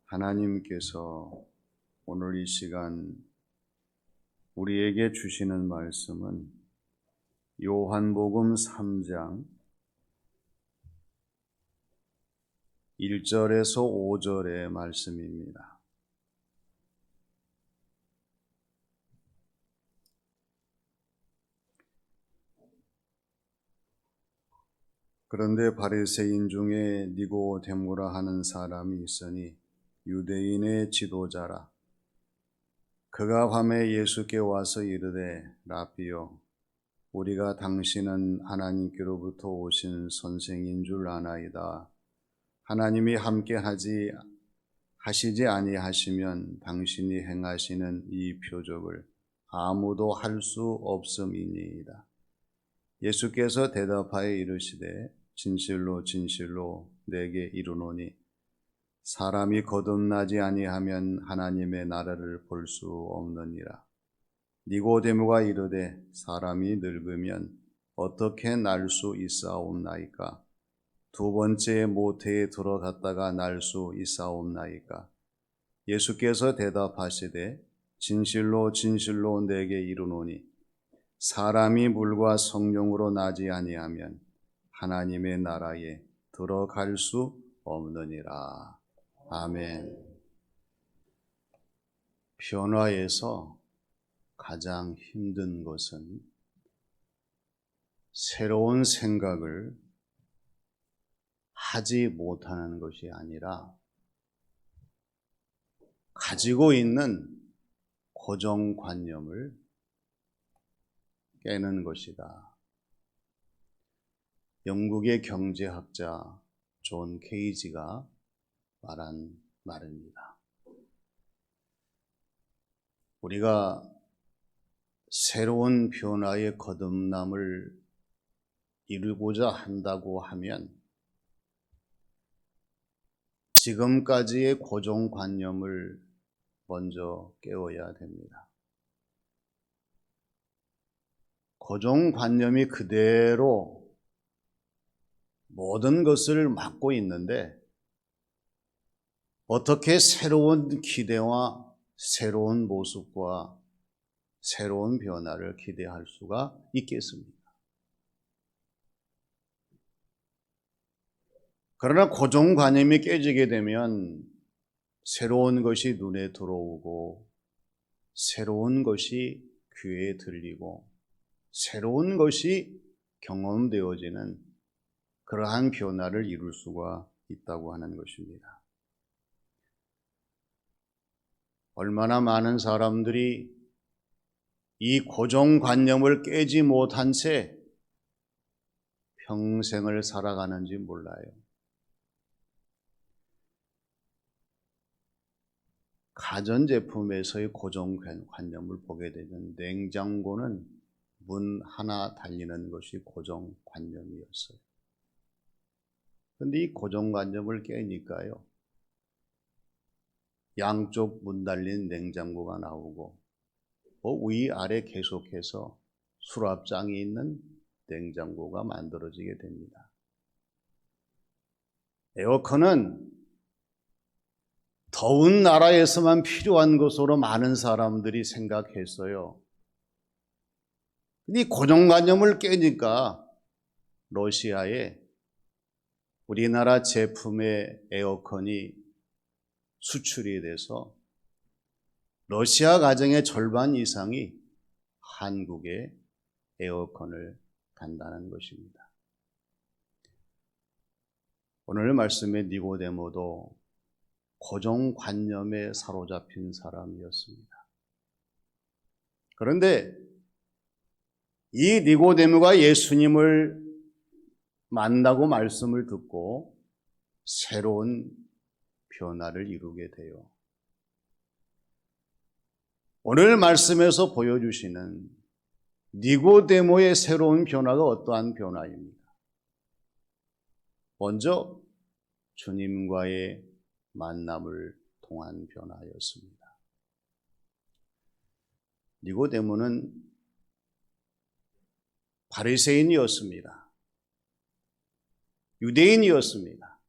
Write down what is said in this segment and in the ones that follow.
하나님께서 오늘 이 시간 우리에게 주시는 말씀은 요한복음 3장 1절에서 5절의 말씀입니다. 그런데 바리새인 중에 니고데모라 하는 사람이 있으니 유대인의 지도자라. 그가 밤에 예수께 와서 이르되 라삐여, 우리가 당신은 하나님께로부터 오신 선생인 줄 아나이다. 하나님이 함께 하시지 아니하시면 당신이 행하시는 이 표적을 아무도 할 수 없음이니이다. 예수께서 대답하여 이르시되 진실로 진실로 내게 이르노니 사람이 거듭나지 아니하면 하나님의 나라를 볼 수 없느니라. 니고데모가 이르되 사람이 늙으면 어떻게 날 수 있사옵나이까? 두 번째 모태에 들어갔다가 날 수 있사옵나이까? 예수께서 대답하시되 진실로 진실로 내게 이르노니 사람이 물과 성령으로 나지 아니하면 하나님의 나라에 들어갈 수 없느니라. 아멘. 변화에서 가장 힘든 것은 새로운 생각을 하지 못하는 것이 아니라 가지고 있는 고정관념을 깨는 것이다. 영국의 경제학자 존 케이지가 말한 말입니다. 우리가 새로운 변화의 거듭남을 이루고자 한다고 하면 지금까지의 고정관념을 먼저 깨워야 됩니다. 고정관념이 그대로 모든 것을 막고 있는데 어떻게 새로운 기대와 새로운 모습과 새로운 변화를 기대할 수가 있겠습니까? 그러나 고정관념이 깨지게 되면 새로운 것이 눈에 들어오고 새로운 것이 귀에 들리고 새로운 것이 경험되어지는 그러한 변화를 이룰 수가 있다고 하는 것입니다. 얼마나 많은 사람들이 이 고정관념을 깨지 못한 채 평생을 살아가는지 몰라요. 가전제품에서의 고정관념을 보게 되면 냉장고는 문 하나 달리는 것이 고정관념이었어요. 그런데 이 고정관념을 깨니까요, 양쪽 문 달린 냉장고가 나오고 위아래 계속해서 수납장이 있는 냉장고가 만들어지게 됩니다. 에어컨은 더운 나라에서만 필요한 것으로 많은 사람들이 생각했어요. 근데 이 고정관념을 깨니까 러시아에 우리나라 제품의 에어컨이 수출이 돼서 러시아 가정의 절반 이상이 한국의 에어컨을 간다는 것입니다. 오늘 말씀의 니고데모도 고정관념에 사로잡힌 사람이었습니다. 그런데 이 니고데모가 예수님을 만나고 말씀을 듣고 새로운 변화를 이루게 돼요. 오늘 말씀에서 보여주시는 니고데모의 새로운 변화가 어떠한 변화입니까? 먼저 주님과의 만남을 통한 변화였습니다. 니고데모는 바리새인이었습니다. 유대인이었습니다.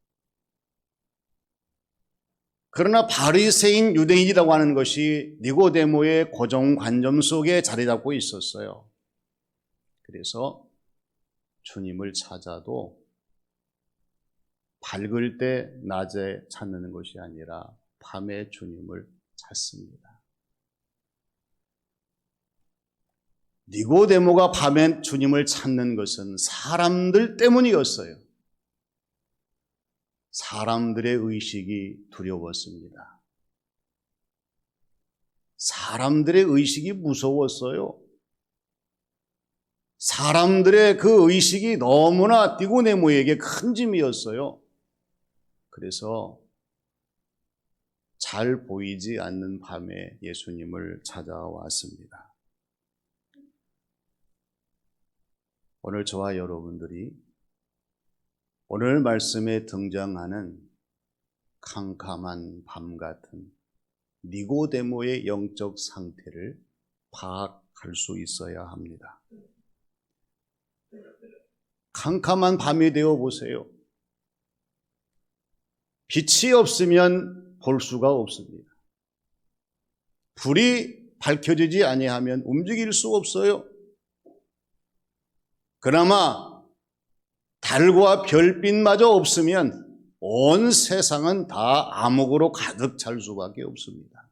그러나 바리새인 유대인이라고 하는 것이 니고데모의 고정관념 속에 자리 잡고 있었어요. 그래서 주님을 찾아도 밝을 때 낮에 찾는 것이 아니라 밤에 주님을 찾습니다. 니고데모가 밤에 주님을 찾는 것은 사람들 때문이었어요. 사람들의 의식이 두려웠습니다. 사람들의 의식이 무서웠어요. 사람들의 그 의식이 너무나 니고데모에게 큰 짐이었어요. 그래서 잘 보이지 않는 밤에 예수님을 찾아왔습니다. 오늘 저와 여러분들이 오늘 말씀에 등장하는 캄캄한 밤 같은 니고데모의 영적 상태를 파악할 수 있어야 합니다. 캄캄한 밤이 되어 보세요. 빛이 없으면 볼 수가 없습니다. 불이 밝혀지지 아니하면 움직일 수 없어요. 그나마 달과 별빛마저 없으면 온 세상은 다 암흑으로 가득 찰 수밖에 없습니다.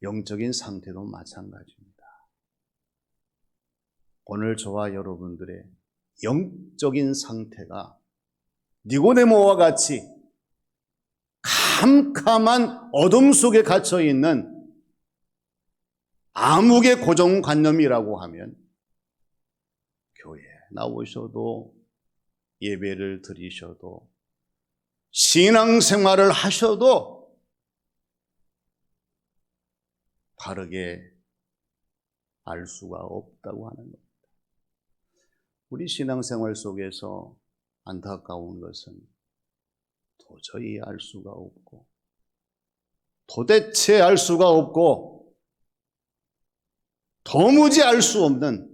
영적인 상태도 마찬가지입니다. 오늘 저와 여러분들의 영적인 상태가 니고데모와 같이 캄캄한 어둠 속에 갇혀 있는 암흑의 고정관념이라고 하면 교회에 나오셔도 예배를 드리셔도 신앙생활을 하셔도 바르게 알 수가 없다고 하는 겁니다. 우리 신앙생활 속에서 안타까운 것은 도저히 알 수가 없고 도대체 알 수가 없고 도무지 알 수 없는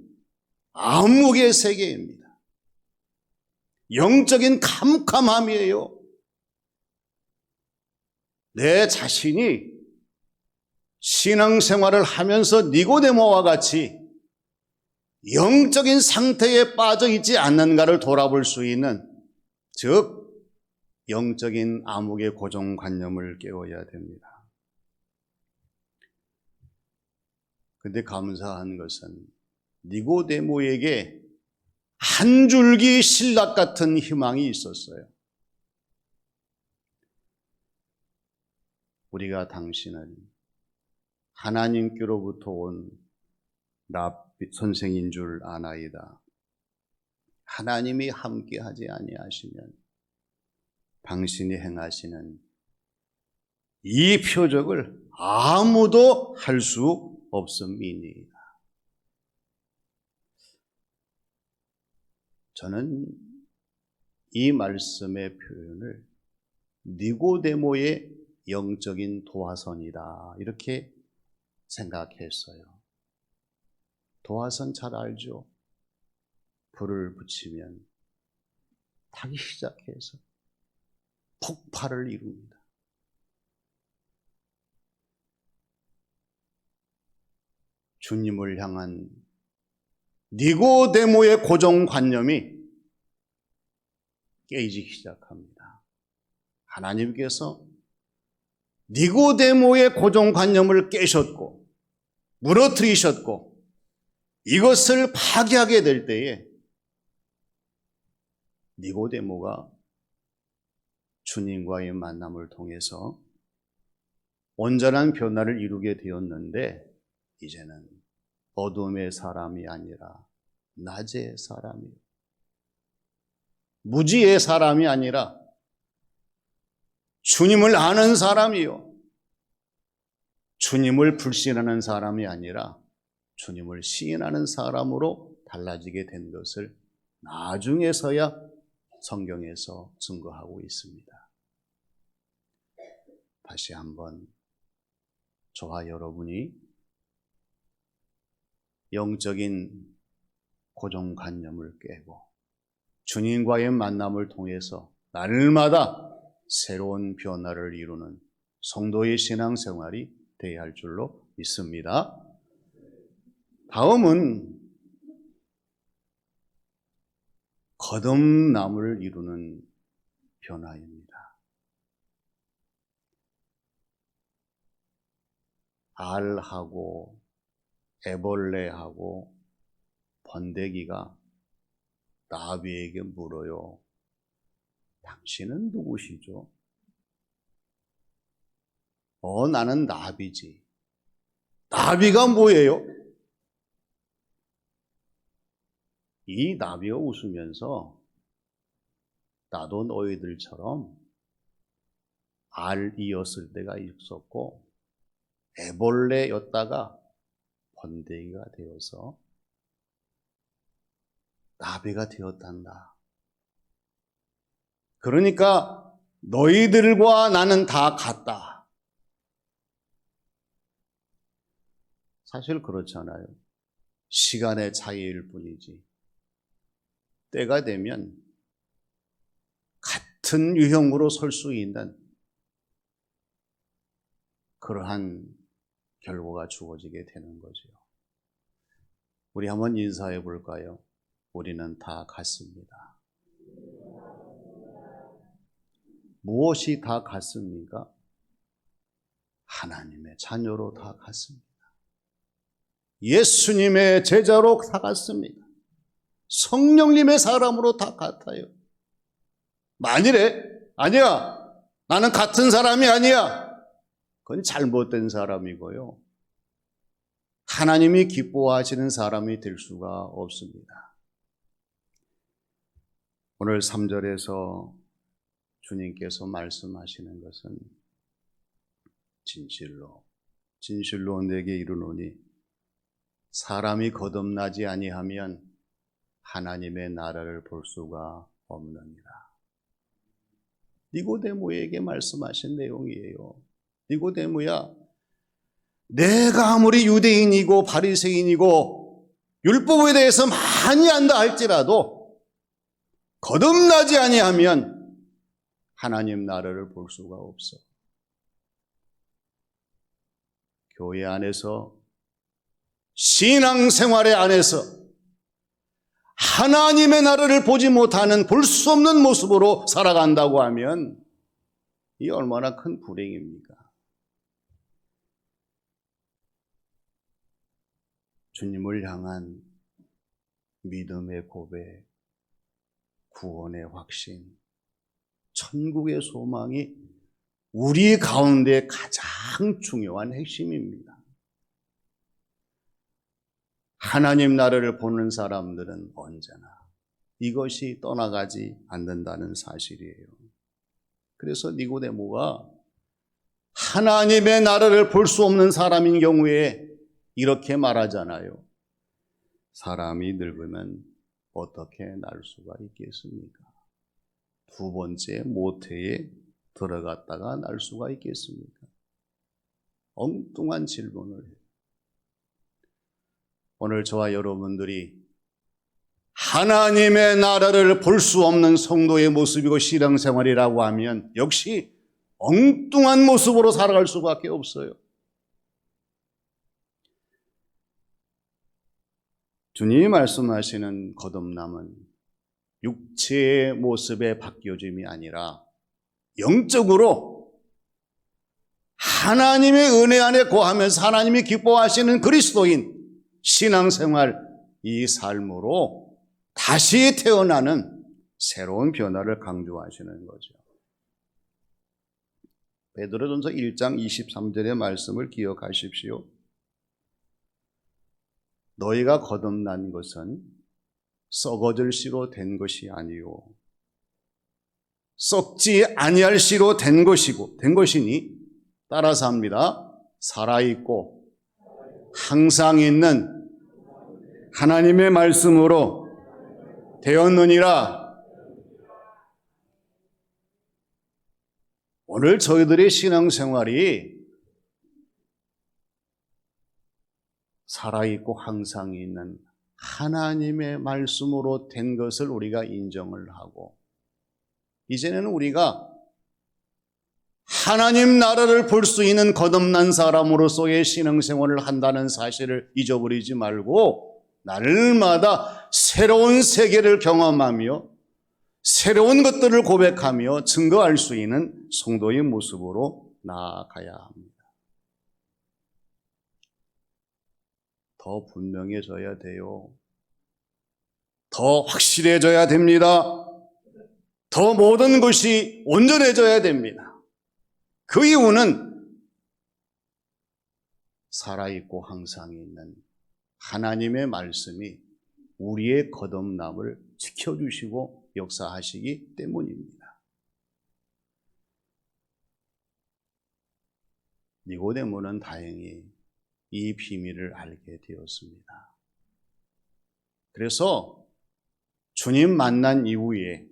암흑의 세계입니다. 영적인 캄캄함이에요. 내 자신이 신앙생활을 하면서 니고데모와 같이 영적인 상태에 빠져 있지 않는가를 돌아볼 수 있는, 즉 영적인 암흑의 고정관념을 깨워야 됩니다. 그런데 감사한 것은 니고데모에게 한 줄기 신락 같은 희망이 있었어요. 우리가 당신은 하나님께로부터 온 랍비 선생인 줄 아나이다. 하나님이 함께하지 아니하시면 당신이 행하시는 이 표적을 아무도 할 수 없음이니이다. 저는 이 말씀의 표현을 니고데모의 영적인 도화선이다 이렇게 생각했어요. 도화선 잘 알죠? 불을 붙이면 타기 시작해서 폭발을 이룹니다. 주님을 향한 니고데모의 고정관념이 깨지기 시작합니다. 하나님께서 니고데모의 고정관념을 깨셨고 무너뜨리셨고 이것을 파괴하게 될 때에 니고데모가 주님과의 만남을 통해서 온전한 변화를 이루게 되었는데, 이제는 어둠의 사람이 아니라 낮의 사람이요, 무지의 사람이 아니라 주님을 아는 사람이요, 주님을 불신하는 사람이 아니라 주님을 시인하는 사람으로 달라지게 된 것을 나중에서야 성경에서 증거하고 있습니다. 다시 한번 저와 여러분이 영적인 고정관념을 깨고 주님과의 만남을 통해서 날마다 새로운 변화를 이루는 성도의 신앙생활이 되어야 할 줄로 믿습니다. 다음은 거듭남을 이루는 변화입니다. 알하고 애벌레하고 번데기가 나비에게 물어요. 당신은 누구시죠? 나는 나비지. 나비가 뭐예요? 이 나비가 웃으면서 나도 너희들처럼 알이었을 때가 있었고 애벌레였다가 번데기가 되어서 나비가 되었단다. 그러니까 너희들과 나는 다 같다. 사실 그렇잖아요. 시간의 차이일 뿐이지. 때가 되면 같은 유형으로 설 수 있는 그러한 결과가 주어지게 되는 거죠. 우리 한번 인사해 볼까요? 우리는 다 같습니다. 무엇이 다 같습니까? 하나님의 자녀로 다 같습니다. 예수님의 제자로 다 같습니다. 성령님의 사람으로 다 같아요. 만일에 아니야, 나는 같은 사람이 아니야, 그건 잘못된 사람이고요. 하나님이 기뻐하시는 사람이 될 수가 없습니다. 오늘 3절에서 주님께서 말씀하시는 것은 진실로 내게 이르노니 사람이 거듭나지 아니하면 하나님의 나라를 볼 수가 없느니라. 니고데모에게 말씀하신 내용이에요. 니고데모야, 내가 아무리 유대인이고 바리새인이고 율법에 대해서 많이 안다 할지라도 거듭나지 아니하면 하나님 나라를 볼 수가 없어. 교회 안에서 신앙생활의 안에서 하나님의 나라를 보지 못하는 볼 수 없는 모습으로 살아간다고 하면 이 얼마나 큰 불행입니까? 주님을 향한 믿음의 고백, 구원의 확신, 천국의 소망이 우리 가운데 가장 중요한 핵심입니다. 하나님 나라를 보는 사람들은 언제나 이것이 떠나가지 않는다는 사실이에요. 그래서 니고데모가 하나님의 나라를 볼 수 없는 사람인 경우에 이렇게 말하잖아요. 사람이 늙으면 어떻게 날 수가 있겠습니까? 두 번째 모태에 들어갔다가 날 수가 있겠습니까? 엉뚱한 질문을 해요. 오늘 저와 여러분들이 하나님의 나라를 볼 수 없는 성도의 모습이고 신앙생활이라고 하면 역시 엉뚱한 모습으로 살아갈 수밖에 없어요. 주님이 말씀하시는 거듭남은 육체의 모습의 바뀌어짐이 아니라 영적으로 하나님의 은혜 안에 거하면서 하나님이 기뻐하시는 그리스도인 신앙생활, 이 삶으로 다시 태어나는 새로운 변화를 강조하시는 거죠. 베드로전서 1장 23절의 말씀을 기억하십시오. 너희가 거듭난 것은 썩어질 씨로 된 것이 아니요 썩지 아니할 씨로 된 것이니 따라서 합니다. 살아있고 항상 있는 하나님의 말씀으로 되었느니라. 오늘 저희들의 신앙생활이 살아있고 항상 있는 하나님의 말씀으로 된 것을 우리가 인정을 하고, 이제는 우리가 하나님 나라를 볼 수 있는 거듭난 사람으로서의 신앙생활을 한다는 사실을 잊어버리지 말고 날마다 새로운 세계를 경험하며 새로운 것들을 고백하며 증거할 수 있는 성도의 모습으로 나아가야 합니다. 더 분명해져야 돼요. 더 확실해져야 됩니다. 더 모든 것이 온전해져야 됩니다. 그 이유는 살아있고 항상 있는 하나님의 말씀이 우리의 거듭남을 지켜주시고 역사하시기 때문입니다. 니고데모는 다행히 이 비밀을 알게 되었습니다. 그래서 주님 만난 이후에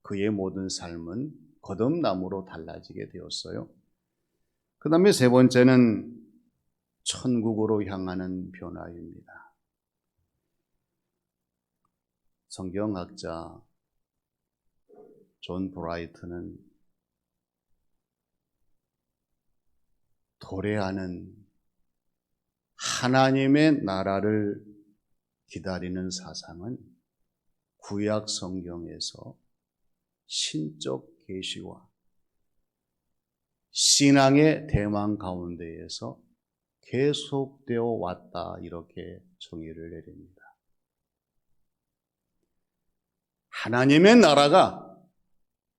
그의 모든 삶은 거듭남으로 달라지게 되었어요. 그 다음에 세 번째는 천국으로 향하는 변화입니다. 성경학자 존 브라이트는 도래하는 하나님의 나라를 기다리는 사상은 구약 성경에서 신적 계시와 신앙의 대망 가운데에서 계속되어 왔다, 이렇게 정의를 내립니다. 하나님의 나라가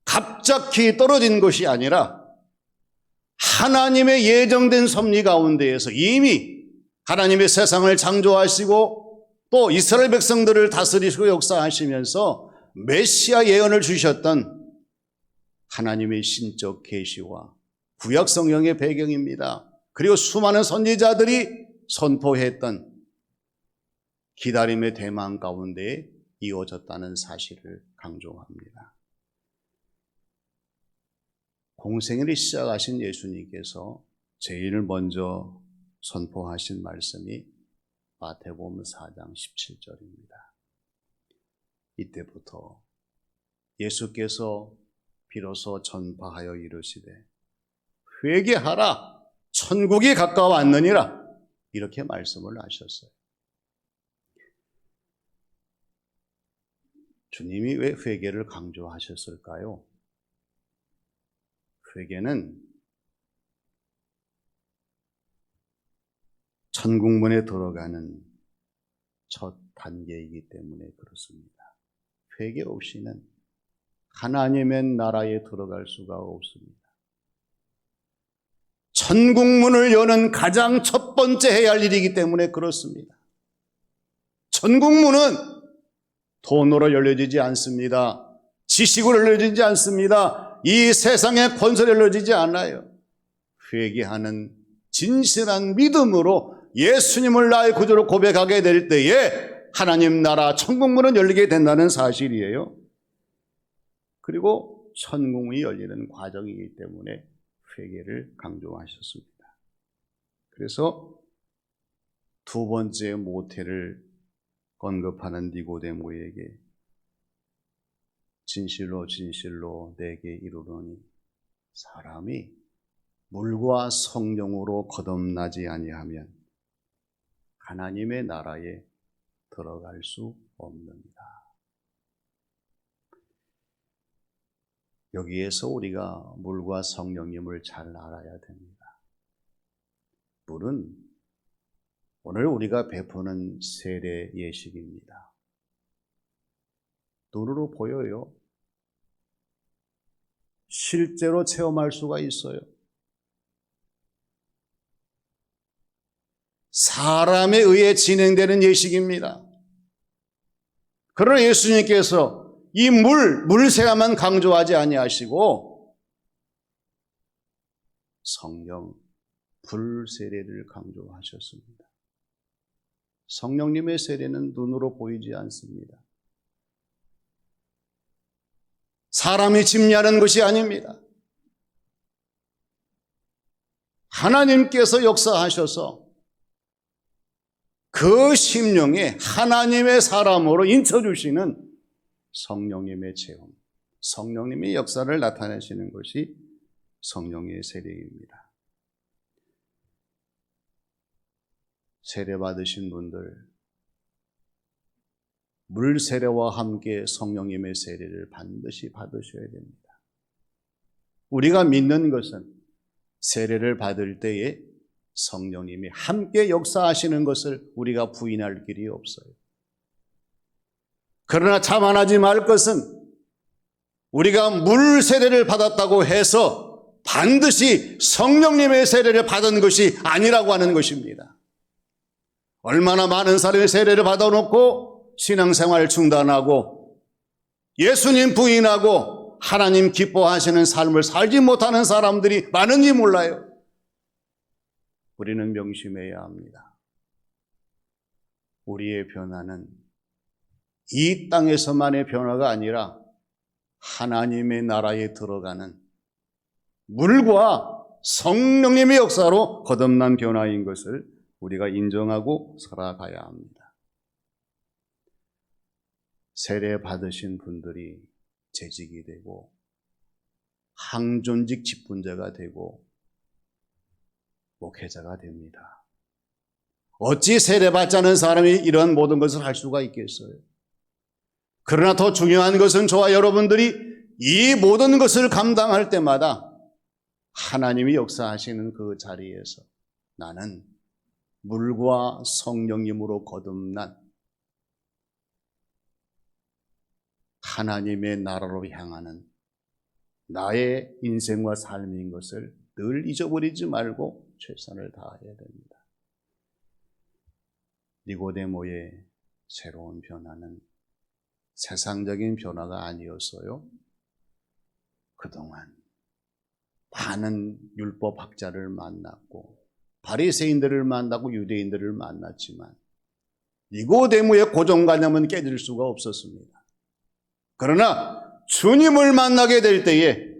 갑자기 떨어진 것이 아니라 하나님의 예정된 섭리 가운데에서 이미 하나님의 세상을 창조하시고 또 이스라엘 백성들을 다스리시고 역사하시면서 메시아 예언을 주셨던 하나님의 신적 계시와 구약 성경의 배경입니다. 그리고 수많은 선지자들이 선포했던 기다림의 대망 가운데 이어졌다는 사실을 강조합니다. 공생애를 시작하신 예수님께서 제일 먼저 선포하신 말씀이 마태복음 4장 17절입니다. 이때부터 예수께서 비로소 전파하여 이르시되 회개하라, 천국이 가까워왔느니라, 이렇게 말씀을 하셨어요. 주님이 왜 회개를 강조하셨을까요? 회개는 천국문에 들어가는 첫 단계이기 때문에 그렇습니다. 회개 없이는 하나님의 나라에 들어갈 수가 없습니다. 천국문을 여는 가장 첫 번째 해야 할 일이기 때문에 그렇습니다. 천국문은 돈으로 열려지지 않습니다. 지식으로 열려지지 않습니다. 이 세상의 권세로 열려지지 않아요. 회개하는 진실한 믿음으로 예수님을 나의 구주로 고백하게 될 때에 하나님 나라 천국문은 열리게 된다는 사실이에요. 그리고 천국문이 열리는 과정이기 때문에 회개를 강조하셨습니다. 그래서 두 번째 모태를 언급하는 니고데모에게 진실로 진실로 내게 이르노니 사람이 물과 성령으로 거듭나지 아니하면 하나님의 나라에 들어갈 수 없느니라. 여기에서 우리가 물과 성령님을 잘 알아야 됩니다. 물은 오늘 우리가 베푸는 세례 예식입니다. 눈으로 보여요. 실제로 체험할 수가 있어요. 사람에 의해 진행되는 예식입니다. 그러나 예수님께서 이 물세례만 강조하지 아니하시고 성령, 불세례를 강조하셨습니다. 성령님의 세례는 눈으로 보이지 않습니다. 사람이 집례하는 것이 아닙니다. 하나님께서 역사하셔서 그 심령에 하나님의 사람으로 인쳐주시는 성령님의 체험, 성령님의 역사를 나타내시는 것이 성령의 세례입니다. 세례 받으신 분들, 물 세례와 함께 성령님의 세례를 반드시 받으셔야 됩니다. 우리가 믿는 것은 세례를 받을 때에 성령님이 함께 역사하시는 것을 우리가 부인할 길이 없어요. 그러나 자만하지 말 것은 우리가 물 세례를 받았다고 해서 반드시 성령님의 세례를 받은 것이 아니라고 하는 것입니다. 얼마나 많은 사람이 세례를 받아놓고 신앙생활을 중단하고 예수님 부인하고 하나님 기뻐하시는 삶을 살지 못하는 사람들이 많은지 몰라요. 우리는 명심해야 합니다. 우리의 변화는 이 땅에서만의 변화가 아니라 하나님의 나라에 들어가는 물과 성령님의 역사로 거듭난 변화인 것을 우리가 인정하고 살아가야 합니다. 세례 받으신 분들이 재직이 되고 항존직 직분자가 되고 목회자가 됩니다. 어찌 세례 받지 않은 사람이 이런 모든 것을 할 수가 있겠어요? 그러나 더 중요한 것은 저와 여러분들이 이 모든 것을 감당할 때마다 하나님이 역사하시는 그 자리에서 나는 물과 성령님으로 거듭난 하나님의 나라로 향하는 나의 인생과 삶인 것을 늘 잊어버리지 말고 최선을 다해야 됩니다. 니고데모의 새로운 변화는 세상적인 변화가 아니었어요. 그동안 많은 율법학자를 만났고 바리새인들을 만나고 유대인들을 만났지만 니고데모의 고정관념은 깨질 수가 없었습니다. 그러나 주님을 만나게 될 때에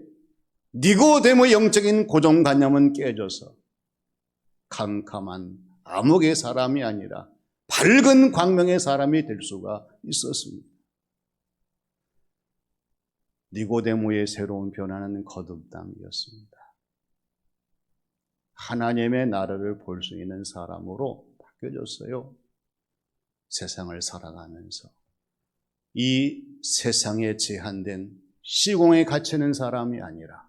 니고데모의 영적인 고정관념은 깨져서 캄캄한 암흑의 사람이 아니라 밝은 광명의 사람이 될 수가 있었습니다. 니고데모의 새로운 변화는 거듭남이었습니다. 하나님의 나라를 볼 수 있는 사람으로 바뀌어졌어요. 세상을 살아가면서 이 세상에 제한된 시공에 갇히는 사람이 아니라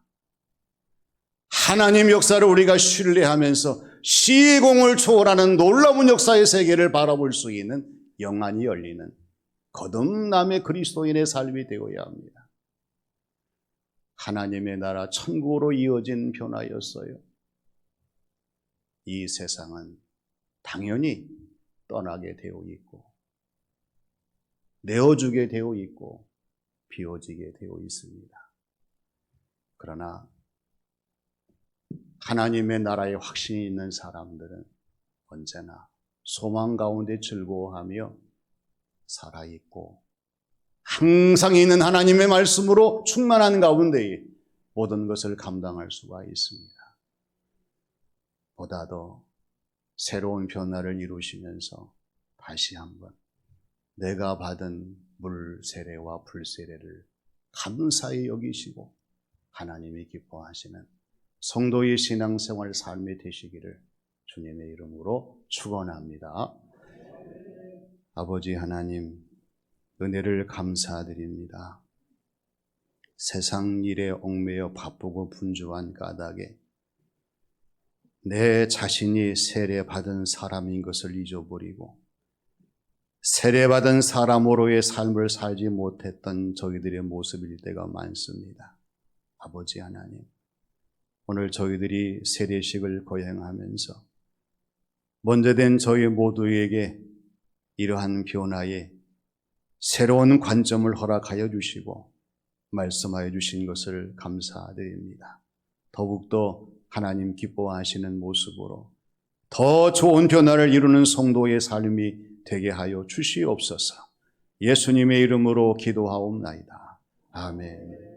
하나님 역사를 우리가 신뢰하면서 시공을 초월하는 놀라운 역사의 세계를 바라볼 수 있는 영안이 열리는 거듭남의 그리스도인의 삶이 되어야 합니다. 하나님의 나라 천국으로 이어진 변화였어요. 이 세상은 당연히 떠나게 되어 있고 내어주게 되어 있고 비워지게 되어 있습니다. 그러나 하나님의 나라에 확신이 있는 사람들은 언제나 소망 가운데 즐거워하며 살아있고 항상 있는 하나님의 말씀으로 충만한 가운데에 모든 것을 감당할 수가 있습니다. 보다 더 새로운 변화를 이루시면서 다시 한번 내가 받은 물 세례와 불 세례를 감사히 여기시고 하나님이 기뻐하시는 성도의 신앙생활 삶이 되시기를 주님의 이름으로 축원합니다. 아버지 하나님, 은혜를 감사드립니다. 세상 일에 얽매여 바쁘고 분주한 까닭에 내 자신이 세례받은 사람인 것을 잊어버리고 세례받은 사람으로의 삶을 살지 못했던 저희들의 모습일 때가 많습니다. 아버지 하나님, 오늘 저희들이 세례식을 거행하면서 먼저 된 저희 모두에게 이러한 변화에 새로운 관점을 허락하여 주시고 말씀하여 주신 것을 감사드립니다. 더욱더 하나님 기뻐하시는 모습으로 더 좋은 변화를 이루는 성도의 삶이 되게 하여 주시옵소서. 예수님의 이름으로 기도하옵나이다. 아멘.